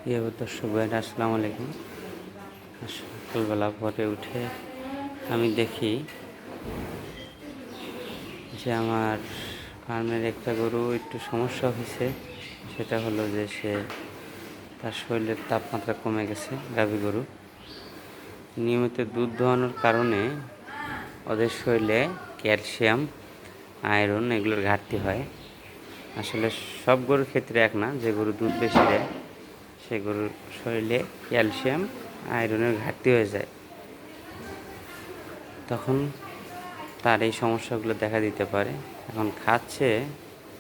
দর্শক ভাইরা আসসালামু আলাইকুম। সকালবেলা ভোরে উঠে আমি দেখি যে আমার ফার্মের একটা গরু একটু সমস্যা হয়েছে। সেটা হলো যে তার শরীরের তাপমাত্রা কমে গেছে। গাভী গরু নিয়মিত দুধ দোয়ানোর কারণে ওদের শরীরে ক্যালসিয়াম, আয়রন এগুলোর ঘাটতি হয়। আসলে সব গরুর ক্ষেত্রে এক না, যে গরু দুধ বেশি দেয় সে গরুর শরীরে ক্যালসিয়াম, আয়রনের ঘাটতি হয়ে যায়। তখন তার এই সমস্যাগুলো দেখা দিতে পারে। এখন খাচ্ছে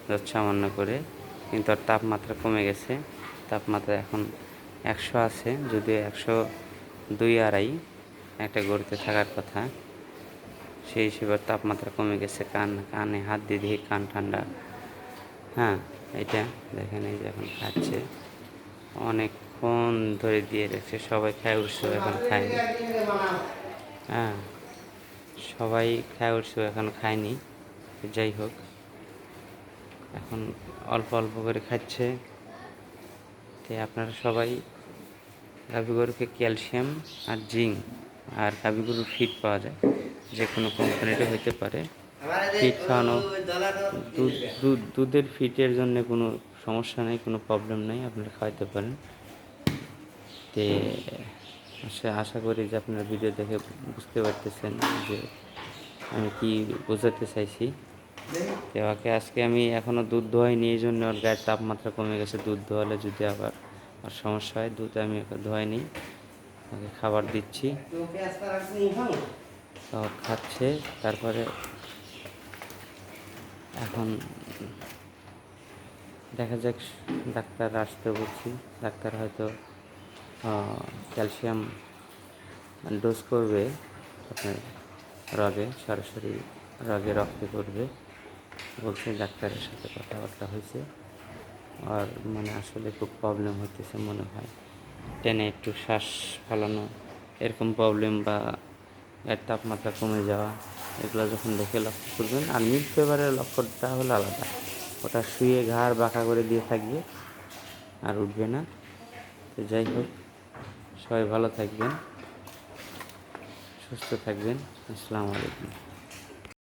যৎসামান্য করে, কিন্তু আর তাপমাত্রা কমে গেছে। তাপমাত্রা এখন 100 আছে, যদিও 102-2.5 একটা গরুতে থাকার কথা। সেই হিসেবে তাপমাত্রা কমে গেছে। কানে হাত দিয়ে দেখি কান ঠান্ডা। হ্যাঁ, এটা দেখেন, এই যে এখন খাচ্ছে, অনেকক্ষণ ধরে দিয়ে রেখেছে। সবাই খায় উঠছে, এখন খায়নি। হ্যাঁ, সবাই খায় উঠছে, এখন খায়নি। যাই হোক, এখন অল্প অল্প করে খাচ্ছে। তাই আপনারা সবাই গাভী গরুকে ক্যালসিয়াম আর জিঙ্ক, আর গাভী গরুর ফিড পাওয়া যায়, যে কোনো কোম্পানিটা হইতে পারে। ফিড খাওয়ানো, দুধের ফিটের জন্য কোনো সমস্যা নেই, কোনো প্রবলেম নেই, আপনারা খাওয়াতে পারেন। তে আশা করি যে আপনারা ভিডিও দেখে বুঝতে পারতেছেন যে আমি কি বোঝাতে চাইছি। তো ওকে আজকে আমি এখনও দুধ দোয়াইনি, এই জন্য ওর গায়ের তাপমাত্রা কমে গেছে। দুধ দোয়ালে যদি আবার আর সমস্যা হয়, দুধ আমি ওকে ধোয়াইনি, ওকে খাবার দিচ্ছি, খাচ্ছে। তারপরে এখন দেখা যাক, ডাক্তার আসতে বলছি। ডাক্তার হয়তো ক্যালসিয়াম ডোজ করবে আপনার রগে, সরাসরি রগে রক্তে করবে বলছে। ডাক্তারের সাথে কথাবার্তা হয়েছে। আর আসলে খুব প্রবলেম হতেছে মনে হয়, টেনে একটু শ্বাস ফেলানো এরকম প্রবলেম, বা এর তাপমাত্রা কমে যাওয়া, এগুলো যখন দেখে লক্ষ্য করবেন। আর মিল্ক ফিভারের লক্ষণটা হলো আলাদা, ওটা শুয়ে ঘাড় বাঁকা করে দিয়ে থাকবে, আর উঠবে না। তো যাই হোক, সবাই ভালো থাকবেন, সুস্থ থাকবেন। আসসালামু আলাইকুম।